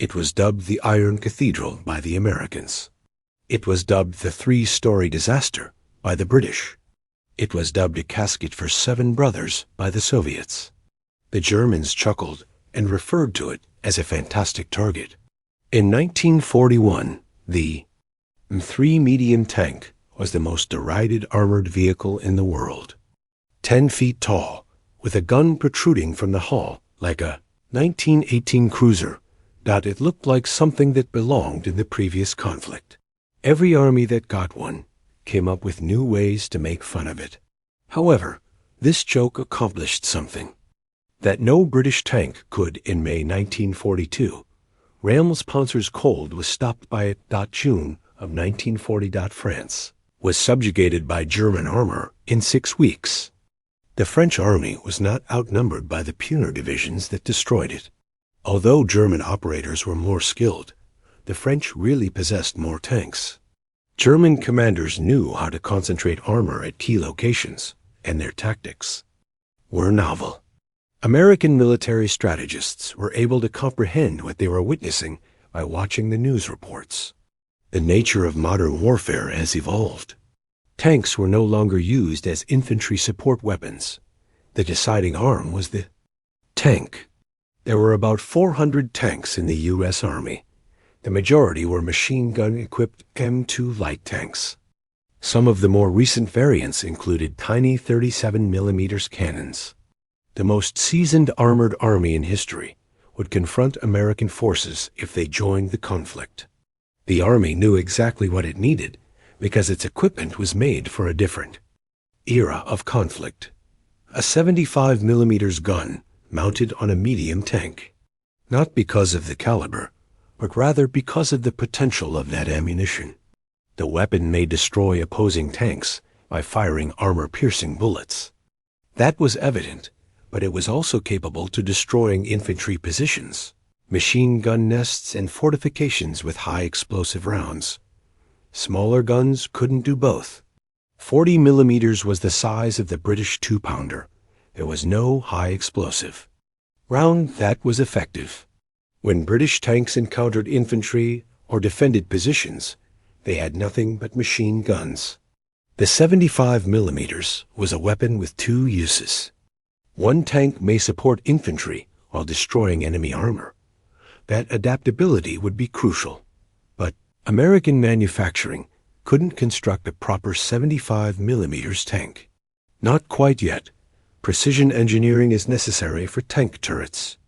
It was dubbed the Iron Cathedral by the Americans. It was dubbed the three-story disaster by the British. It was dubbed a casket for 7 brothers by the Soviets. The Germans chuckled and referred to it as a fantastic target. In 1941, the M3 medium tank was the most derided armored vehicle in the world. 10 feet tall, with a gun protruding from the hull like a 1918 cruiser, it looked like something that belonged in the previous conflict. Every army that got one came up with new ways to make fun of it. However, this joke accomplished something that no British tank could in May 1942. Rommel's Panzer's cold was stopped by it. June of 1940. France was subjugated by German armor in 6 weeks. The French army was not outnumbered by the Punier divisions that destroyed it. Although German operators were more skilled, the French really possessed more tanks. German commanders knew how to concentrate armor at key locations, and their tactics were novel. American military strategists were able to comprehend what they were witnessing by watching the news reports. The nature of modern warfare has evolved. Tanks were no longer used as infantry support weapons. The deciding arm was the tank. There were about 400 tanks in the U.S. Army. The majority were machine gun-equipped M2 light tanks. Some of the more recent variants included tiny 37mm cannons. The most seasoned armored army in history would confront American forces if they joined the conflict. The Army knew exactly what it needed because its equipment was made for a different era of conflict. A 75mm gun mounted on a medium tank, not because of the caliber, but rather because of the potential of that ammunition. The weapon may destroy opposing tanks by firing armor-piercing bullets. That was evident, but it was also capable to destroying infantry positions, machine gun nests, and fortifications with high explosive rounds. Smaller guns couldn't do both. 40mm was the size of the British 2-pounder. There was no high explosive round that was effective. When British tanks encountered infantry or defended positions, they had nothing but machine guns. The 75mm was a weapon with 2 uses. One tank may support infantry while destroying enemy armor. That adaptability would be crucial. But American manufacturing couldn't construct a proper 75mm tank. Not quite yet. Precision engineering is necessary for tank turrets.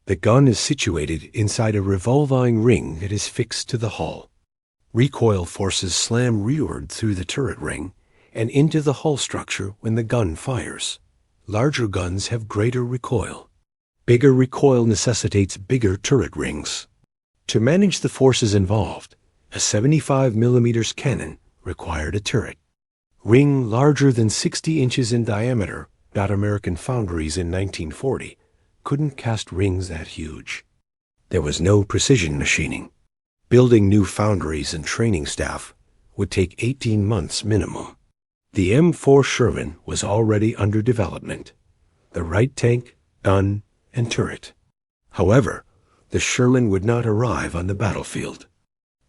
The gun is situated inside a revolving ring that is fixed to the hull. Recoil forces slam rearward through the turret ring and into the hull structure when the gun fires. Larger guns have greater recoil. Bigger recoil necessitates bigger turret rings. To manage the forces involved, a 75mm cannon required a turret ring larger than 60 inches in diameter. American foundries in 1940 couldn't cast rings that huge. There was no precision machining. Building new foundries and training staff would take 18 months minimum. The M4 Sherman was already under development. The right tank, gun, and turret. However, the Sherman would not arrive on the battlefield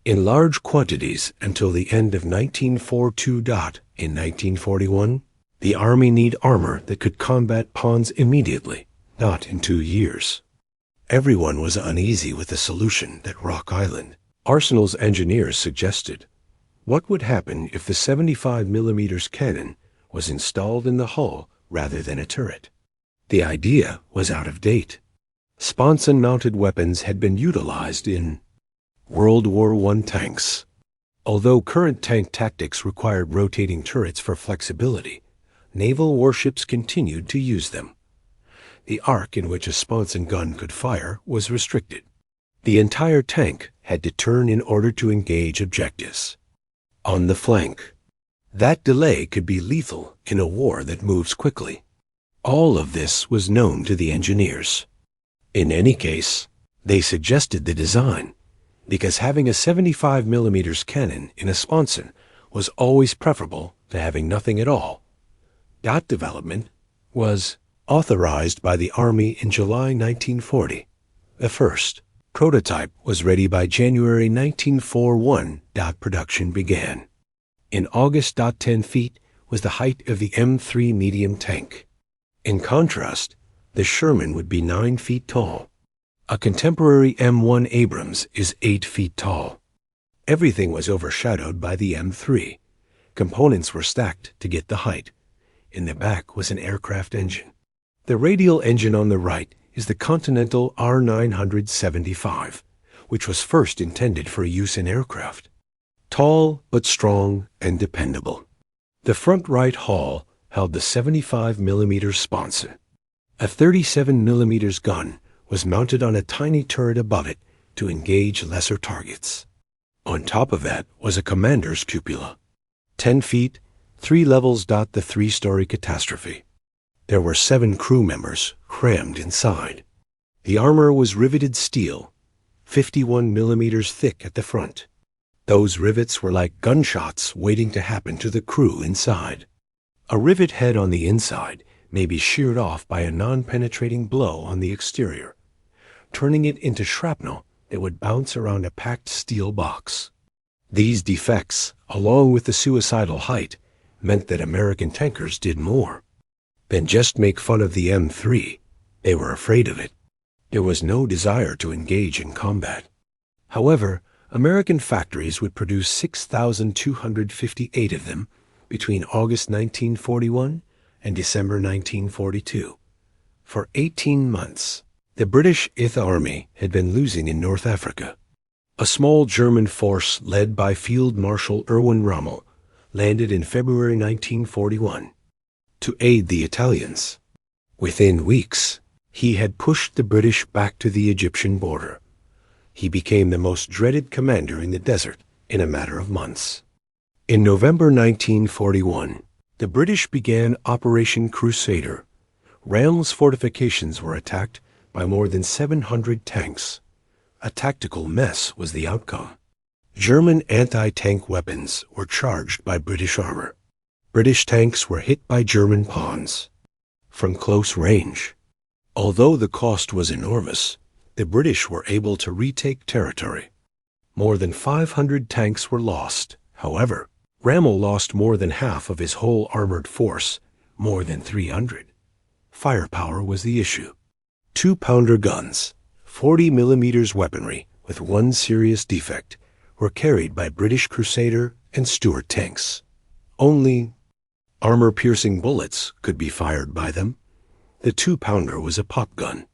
in large quantities until the end of 1942. In 1941, the Army needed armor that could combat Pons immediately, not in 2 years. Everyone was uneasy with the solution that Rock Island Arsenal's engineers suggested. What would happen if the 75mm cannon was installed in the hull rather than a turret? The idea was out of date. Sponson-mounted weapons had been utilized in World War I tanks. Although current tank tactics required rotating turrets for flexibility, naval warships continued to use them. The arc in which a sponson gun could fire was restricted. The entire tank had to turn in order to engage objectives on the flank. That delay could be lethal in a war that moves quickly. All of this was known to the engineers. In any case, they suggested the design because having a 75mm cannon in a sponson was always preferable to having nothing at all. That development was authorized by the Army in July 1940, a first. Prototype was ready by January 1941. Production began. In August. 10 feet was the height of the M3 medium tank. In contrast, the Sherman would be 9 feet tall. A contemporary M1 Abrams is 8 feet tall. Everything was overshadowed by the M3. Components were stacked to get the height. In the back was an aircraft engine. The radial engine on the right is the Continental R975, which was first intended for use in aircraft. Tall but strong and dependable. The front right hull held the 75mm sponson. A 37mm gun was mounted on a tiny turret above it to engage lesser targets. On top of that was a commander's cupola. 10 feet, 3 levels. The 3-story catastrophe. There were 7 crew members crammed inside. The armor was riveted steel, 51mm thick at the front. Those rivets were like gunshots waiting to happen to the crew inside. A rivet head on the inside may be sheared off by a non-penetrating blow on the exterior, turning it into shrapnel that would bounce around a packed steel box. These defects, along with the suicidal height, meant that American tankers did more than just make fun of the M3. They were afraid of it. There was no desire to engage in combat. However, American factories would produce 6,258 of them between August 1941 and December 1942. For 18 months, the British Fifth Army had been losing in North Africa. A small German force led by Field Marshal Erwin Rommel landed in February 1941 to aid the Italians. Within weeks, he had pushed the British back to the Egyptian border. He became the most dreaded commander in the desert in a matter of months. In November 1941, the British began Operation Crusader. Reims fortifications were attacked by more than 700 tanks. A tactical mess was the outcome. German anti-tank weapons were charged by British armor. British tanks were hit by German pawns from close range. Although the cost was enormous, the British were able to retake territory. More than 500 tanks were lost. However, Rommel lost more than half of his whole armored force, more than 300. Firepower was the issue. 2-pounder guns, 40mm weaponry with one serious defect, were carried by British Crusader and Stuart tanks. Only armor-piercing bullets could be fired by them. The 2-pounder was a pop gun.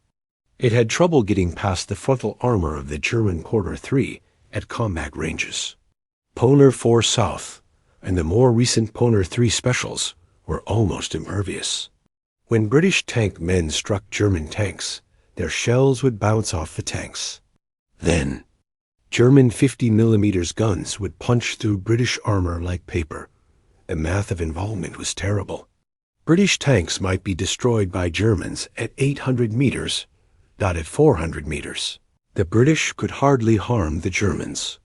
It had trouble getting past the frontal armor of the German Porter 3 at combat ranges. Poner 4 South and the more recent Poner 3 Specials were almost impervious. When British tank men struck German tanks, their shells would bounce off the tanks. Then, German 50mm guns would punch through British armor like paper. The math of involvement was terrible. British tanks might be destroyed by Germans at 800 meters, not at 400 meters. The British could hardly harm the Germans.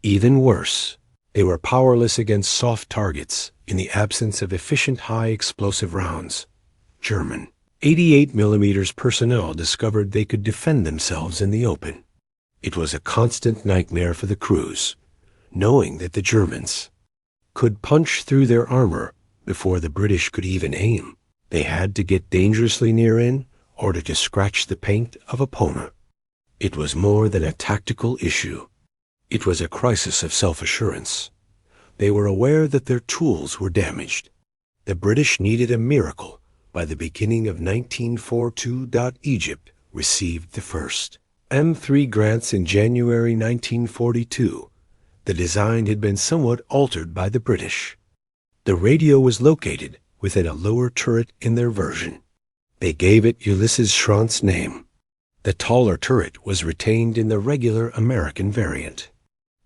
Even worse, they were powerless against soft targets in the absence of efficient high-explosive rounds. German 88mm personnel discovered they could defend themselves in the open. It was a constant nightmare for the crews, knowing that the Germans could punch through their armor before the British could even aim. They had to get dangerously near in order to scratch the paint of a Poner. It was more than a tactical issue. It was a crisis of self-assurance. They were aware that their tools were damaged. The British needed a miracle. By the beginning of 1942, Egypt received the first M3 grants in January 1942. The design had been somewhat altered by the British. The radio was located within a lower turret in their version. They gave it Ulysses Schront's name. The taller turret was retained in the regular American variant.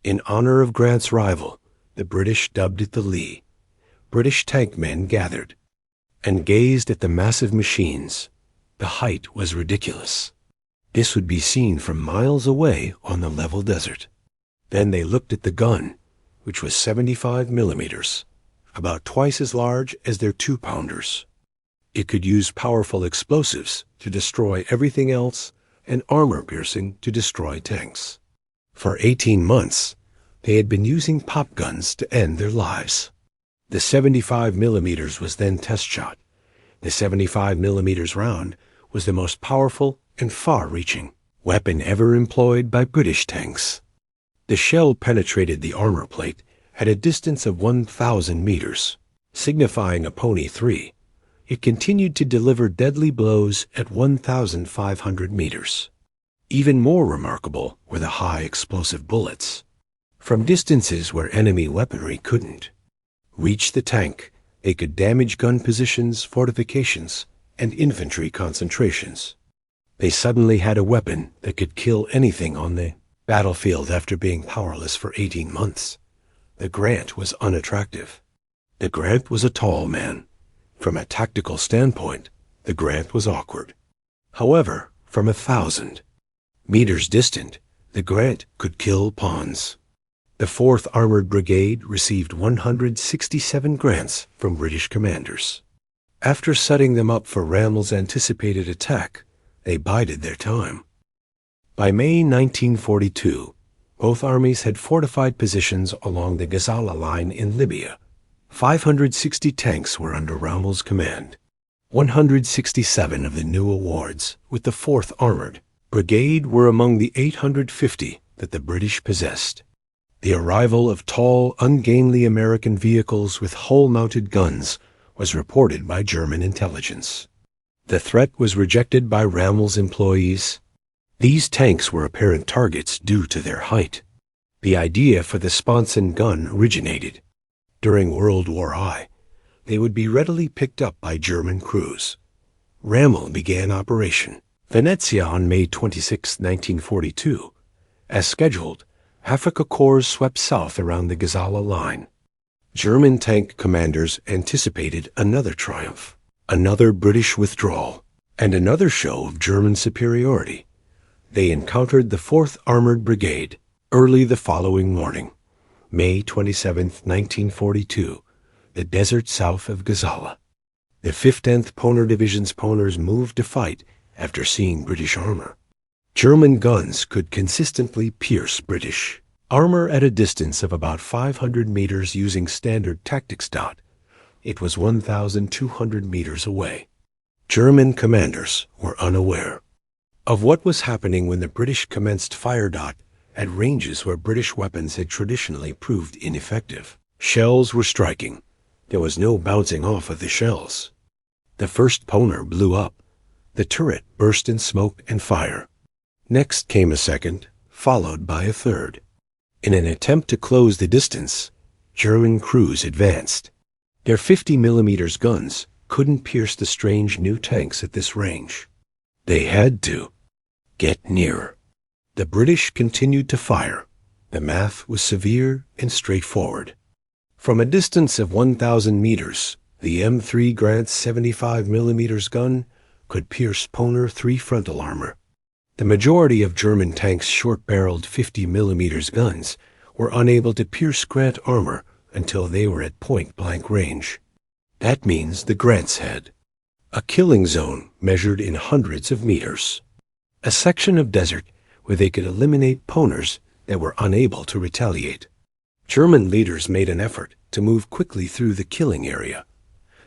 In honor of Grant's rival, the British dubbed it the Lee. British tank men gathered and gazed at the massive machines. The height was ridiculous. This would be seen from miles away on the level desert. Then they looked at the gun, which was 75mm, about twice as large as their 2-pounders. It could use powerful explosives to destroy everything else and armor-piercing to destroy tanks. For 18 months, they had been using pop guns to end their lives. The 75 millimeters was then test shot. The 75 millimeters round was the most powerful and far-reaching weapon ever employed by British tanks. The shell penetrated the armor plate at a distance of 1,000 meters, signifying a Pony 3. It continued to deliver deadly blows at 1,500 meters. Even more remarkable were the high explosive bullets. From distances where enemy weaponry couldn't reach the tank, they could damage gun positions, fortifications, and infantry concentrations. They suddenly had a weapon that could kill anything on the battlefield after being powerless for 18 months. The Grant was unattractive. The Grant was a tall man. From a tactical standpoint, the Grant was awkward. However, from 1,000 meters distant, the Grant could kill pawns. The 4th Armored Brigade received 167 grants from British commanders. After setting them up for Rommel's anticipated attack, they bided their time. By May 1942, both armies had fortified positions along the Gazala line in Libya. 560 tanks were under Rommel's command. 167 of the new awards with the 4th Armored Brigade were among the 850 that the British possessed. The arrival of tall, ungainly American vehicles with hull-mounted guns was reported by German intelligence. The threat was rejected by Rommel's employees. These tanks were apparent targets due to their height. The idea for the Sponson gun originated. During World War I, they would be readily picked up by German crews. Rommel began Operation Venezia on May 26, 1942. As scheduled, Afrika Korps swept south around the Gazala line. German tank commanders anticipated another triumph, another British withdrawal, and another show of German superiority. They encountered the 4th Armored Brigade early the following morning, May 27, 1942, the desert south of Gazala. The 15th Poner Division's Poners moved to fight after seeing British armor. German guns could consistently pierce British armor at a distance of about 500 meters using standard tactics dot. It was 1,200 meters away. German commanders were unaware of what was happening when the British commenced fire dot at ranges where British weapons had traditionally proved ineffective. Shells were striking. There was no bouncing off of the shells. The first Poner blew up. The turret burst in smoke and fire. Next came a second, followed by a third. In an attempt to close the distance, German crews advanced. Their 50 millimeters guns couldn't pierce the strange new tanks at this range. They had to get nearer. The British continued to fire. The math was severe and straightforward. From a distance of 1,000 meters, the M3 Grant's 75 millimeters gun could pierce Poner 3 frontal armor. The majority of German tanks' short-barreled 50 millimeters guns were unable to pierce Grant armor until they were at point-blank range. That means the Grants had a killing zone measured in hundreds of meters, a section of desert where they could eliminate Poners that were unable to retaliate. German leaders made an effort to move quickly through the killing area.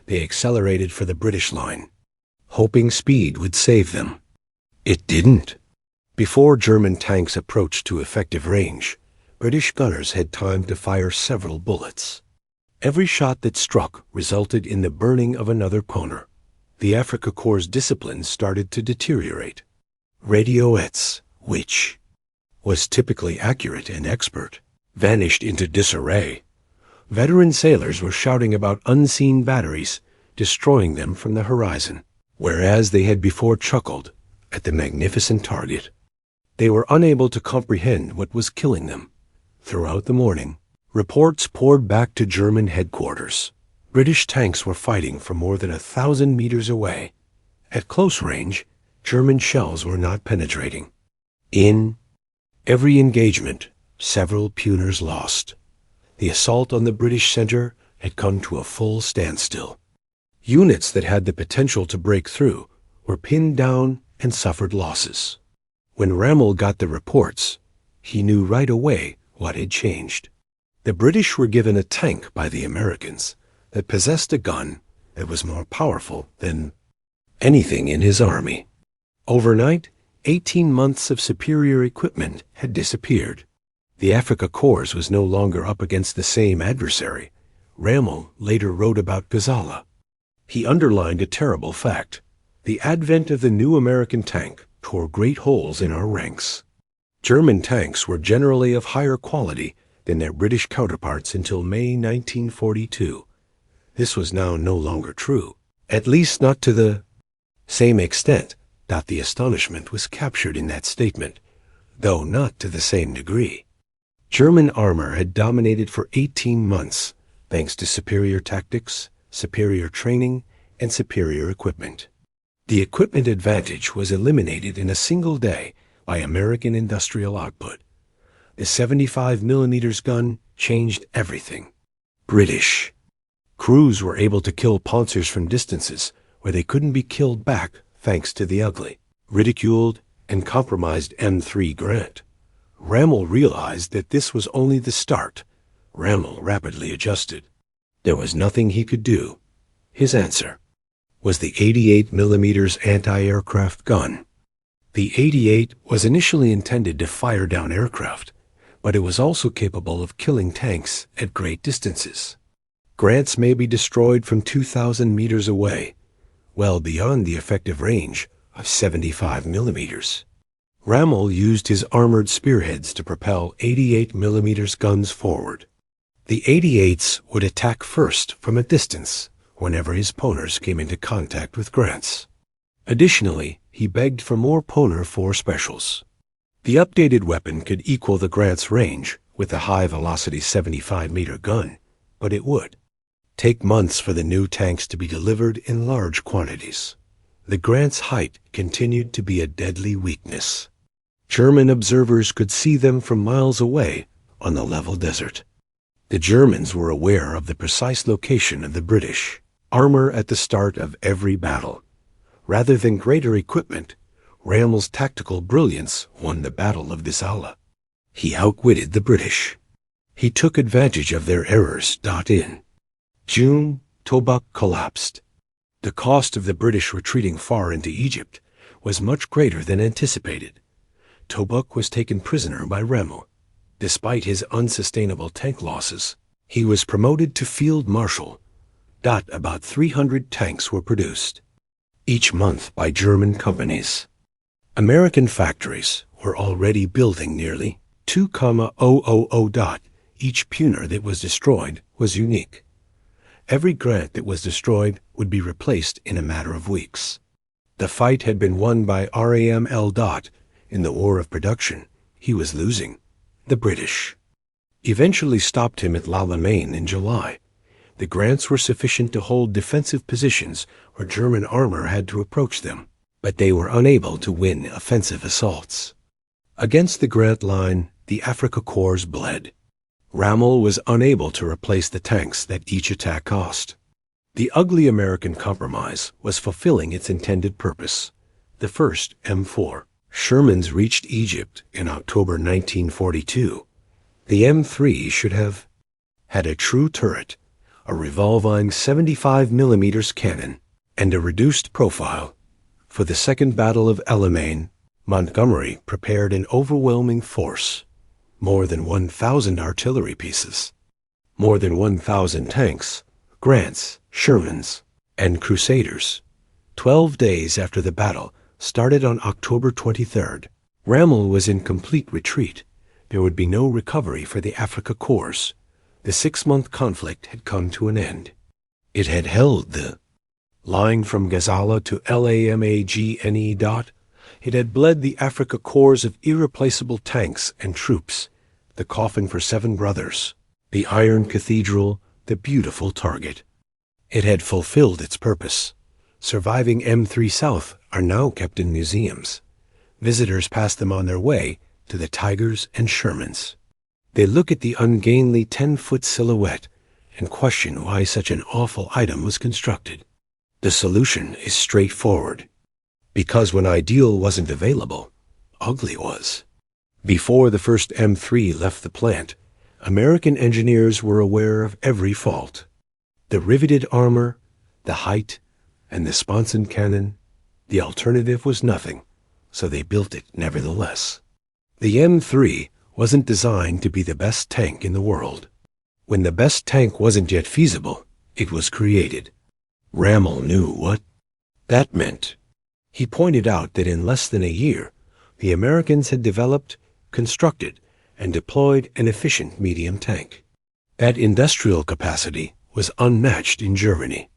They accelerated for the British line, hoping speed would save them. It didn't. Before German tanks approached to effective range, British gunners had time to fire several bullets. Every shot that struck resulted in the burning of another Poner. The Afrika Korps' discipline started to deteriorate. Radioettes, which was typically accurate and expert, vanished into disarray. Veteran sailors were shouting about unseen batteries, destroying them from the horizon, whereas they had before chuckled at the magnificent target. They were unable to comprehend what was killing them. Throughout the morning, reports poured back to German headquarters. British tanks were fighting from more than 1,000 meters away. At close range, German shells were not penetrating. In every engagement, several Puners lost. The assault on the British center had come to a full standstill. Units that had the potential to break through were pinned down and suffered losses. When Rommel got the reports, he knew right away what had changed. The British were given a tank by the Americans that possessed a gun that was more powerful than anything in his army. Overnight, 18 months of superior equipment had disappeared. The Afrika Korps was no longer up against the same adversary. Rommel later wrote about Gazala. He underlined a terrible fact. The advent of the new American tank tore great holes in our ranks. German tanks were generally of higher quality than their British counterparts until May 1942. This was now no longer true, at least not to the same extent. The astonishment was captured in that statement, though not to the same degree. German armor had dominated for 18 months, thanks to superior tactics, superior training, and superior equipment. The equipment advantage was eliminated in a single day by American industrial output. The 75mm gun changed everything. British crews were able to kill panzers from distances where they couldn't be killed back thanks to the ugly, ridiculed, and compromised M3 Grant. Rommel realized that this was only the start. Rommel rapidly adjusted. There was nothing he could do. His answer was the 88mm anti-aircraft gun. The 88 was initially intended to fire down aircraft, but it was also capable of killing tanks at great distances. Grants may be destroyed from 2,000 meters away, well beyond the effective range of 75mm. Rommel used his armored spearheads to propel 88mm guns forward. The 88s would attack first from a distance whenever his poners came into contact with Grants. Additionally, he begged for more Poner 4 specials. The updated weapon could equal the Grant's range with the high-velocity 75-meter gun, but it would take months for the new tanks to be delivered in large quantities. The Grant's height continued to be a deadly weakness. German observers could see them from miles away on the level desert. The Germans were aware of the precise location of the British armor at the start of every battle. Rather than greater equipment, Rommel's tactical brilliance won the Battle of Gazala. He outwitted the British. He took advantage of their errors. In June, Tobruk collapsed. The cost of the British retreating far into Egypt was much greater than anticipated. Tobruk was taken prisoner by Rommel. Despite his unsustainable tank losses, he was promoted to Field Marshal. About 300 tanks were produced each month by German companies. American factories were already building nearly 2,000. Each Puna that was destroyed was unique. Every Grant that was destroyed would be replaced in a matter of weeks. The fight had been won by Rommel. In the war of production, he was losing. The British eventually stopped him at L'Alamein in July. The Grants were sufficient to hold defensive positions where German armor had to approach them, but they were unable to win offensive assaults. Against the Grant line, the Afrika Korps bled. Rommel was unable to replace the tanks that each attack cost. The ugly American compromise was fulfilling its intended purpose. The first M4 Shermans reached Egypt in October 1942. The M3 should have had a true turret, a revolving 75mm cannon, and a reduced profile. For the Second Battle of Alamein, Montgomery prepared an overwhelming force. More than 1,000 artillery pieces, more than 1,000 tanks, Grants, Shermans, and Crusaders. 12 days after the battle started on October 23rd, Rommel was in complete retreat. There would be no recovery for the Afrika Korps. The 6-month conflict had come to an end. It had held the line from Gazala to Lamagne. It had bled the Afrika Korps of irreplaceable tanks and troops, the coffin for 7 brothers, the Iron Cathedral, the beautiful target. It had fulfilled its purpose. Surviving M3 South are now kept in museums. Visitors pass them on their way to the Tigers and Shermans. They look at the ungainly 10-foot silhouette and question why such an awful item was constructed. The solution is straightforward. Because when ideal wasn't available, ugly was. Before the first M3 left the plant, American engineers were aware of every fault. The riveted armor, the height, and the sponson cannon. The alternative was nothing, so they built it nevertheless. The M3 wasn't designed to be the best tank in the world. When the best tank wasn't yet feasible, it was created. Rommel knew what that meant. He pointed out that in less than a year, the Americans had developed, constructed, and deployed an efficient medium tank. That industrial capacity was unmatched in Germany.